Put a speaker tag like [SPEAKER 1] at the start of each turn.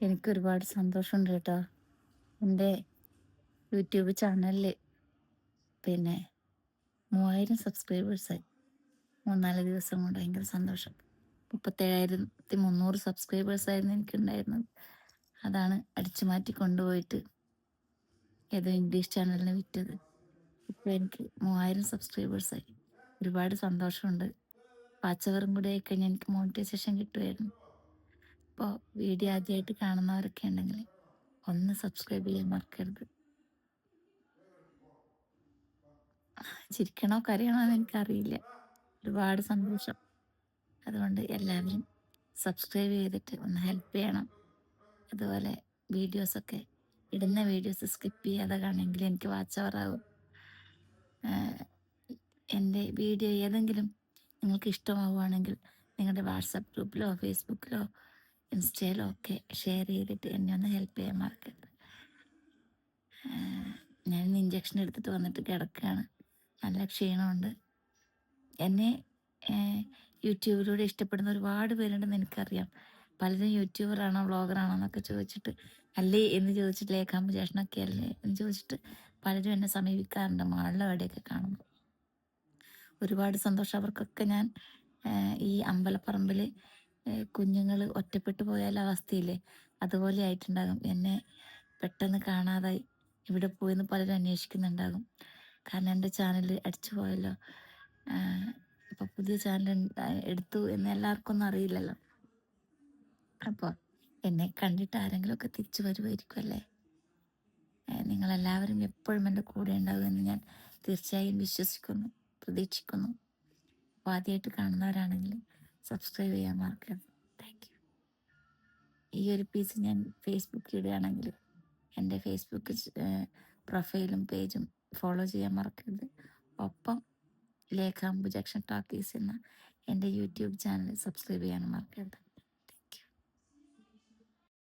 [SPEAKER 1] എനിക്കൊരുപാട് സന്തോഷമുണ്ട് കേട്ടോ. എൻ്റെ യൂട്യൂബ് ചാനലിൽ പിന്നെ 3000 സബ്സ്ക്രൈബേഴ്സായി. 3-4 ദിവസം കൊണ്ട് ഭയങ്കര സന്തോഷം. 37,300 സബ്സ്ക്രൈബേഴ്സായിരുന്നു എനിക്കുണ്ടായിരുന്നത്. അതാണ് അടിച്ചു മാറ്റി കൊണ്ടുപോയിട്ട് ഏതോ ഇംഗ്ലീഷ് ചാനലിന് വിറ്റത്. ഇപ്പോൾ എനിക്ക് 3000 സബ്സ്ക്രൈബേഴ്സായി. ഒരുപാട് സന്തോഷമുണ്ട്. വാച്ച് അവറും കൂടി ആയിക്കഴിഞ്ഞാൽ എനിക്ക് മോണിറ്റൈസേഷൻ കിട്ടുമായിരുന്നു. അപ്പോൾ വീഡിയോ ആദ്യമായിട്ട് കാണുന്നവരൊക്കെ ഉണ്ടെങ്കിൽ ഒന്ന് സബ്സ്ക്രൈബ് ചെയ്യാൻ മറക്കരുത്. ചിരിക്കണോ കരയണോ എന്ന് എനിക്കറിയില്ല. ഒരുപാട് സന്തോഷം. അതുകൊണ്ട് എല്ലാവരും സബ്സ്ക്രൈബ് ചെയ്തിട്ട് ഒന്ന് ഹെൽപ്പ് ചെയ്യണം. അതുപോലെ വീഡിയോസൊക്കെ ഇടുന്ന വീഡിയോസ് സ്കിപ്പ് ചെയ്യാതെ കാണെങ്കിൽ എനിക്ക് വാച്ച് അവറാകും. എൻ്റെ വീഡിയോ ഏതെങ്കിലും നിങ്ങൾക്ക് ഇഷ്ടമാവുകയാണെങ്കിൽ നിങ്ങളുടെ വാട്സപ്പ് ഗ്രൂപ്പിലോ ഫേസ്ബുക്കിലോ ഇൻസ്റ്റയിലോ ഒക്കെ ഷെയർ ചെയ്തിട്ട് എന്നെ ഒന്ന് ഹെൽപ്പ് ചെയ്യാൻ മറക്കരുത്. ഞാൻ ഇഞ്ചക്ഷൻ എടുത്തിട്ട് വന്നിട്ട് കിടക്കുകയാണ്. നല്ല ക്ഷീണമുണ്ട്. എന്നെ യൂട്യൂബിലൂടെ ഇഷ്ടപ്പെടുന്ന ഒരുപാട് പേരുണ്ടെന്ന് എനിക്കറിയാം. പലരും യൂട്യൂബറാണോ വ്ളോഗറാണോ എന്നൊക്കെ ചോദിച്ചിട്ട്, അല്ലേ എന്ന് ചോദിച്ചിട്ട്, ലേഖാമ്പ് ചേട്ടനൊക്കെ അല്ലേ എന്ന് ചോദിച്ചിട്ട് പലരും എന്നെ സമീപിക്കാറുണ്ട് മാളിലും എവിടെയൊക്കെ കാണുമ്പോൾ. ഒരുപാട് സന്തോഷം. അവർക്കൊക്കെ ഞാൻ ഈ അമ്പലപ്പറമ്പിൽ കുഞ്ഞുങ്ങൾ ഒറ്റപ്പെട്ടു പോയാൽ അവസ്ഥയില്ലേ, അതുപോലെ ആയിട്ടുണ്ടാകും. എന്നെ പെട്ടെന്ന് കാണാതായി ഇവിടെ പോയെന്ന് പലരും അന്വേഷിക്കുന്നുണ്ടാകും. കാരണം എൻ്റെ ചാനൽ അടിച്ചു പോയല്ലോ, ഇപ്പോൾ പുതിയ ചാനൽ എടുത്തു എന്ന് എല്ലാവർക്കും ഒന്നും അറിയില്ലല്ലോ. അപ്പോൾ എന്നെ കണ്ടിട്ട് ആരെങ്കിലുമൊക്കെ തിരിച്ചു വരുമായിരിക്കും അല്ലേ. നിങ്ങളെല്ലാവരും എപ്പോഴും എൻ്റെ കൂടെ ഉണ്ടാകുമെന്ന് ഞാൻ തീർച്ചയായും വിശ്വസിക്കുന്നു, പ്രതീക്ഷിക്കുന്നു. അപ്പോൾ ആദ്യമായിട്ട് കാണുന്നവരാണെങ്കിൽ സബ്സ്ക്രൈബ് ചെയ്യാൻ മറക്കരുത്. Thank you. ഈ ഒരു പീസ് ഞാൻ ഫേസ്ബുക്കിൽ ഇടുകയാണെങ്കിൽ എൻ്റെ ഫേസ്ബുക്ക് പ്രൊഫൈലും പേജും ഫോളോ ചെയ്യാൻ മറക്കരുത്. ഒപ്പം ലേഖാമ്പു ജംഗ്ഷൻ ടോക്കീസ് എന്ന എൻ്റെ യൂട്യൂബ് ചാനൽ സബ്സ്ക്രൈബ് ചെയ്യാൻ മറക്കരുത്.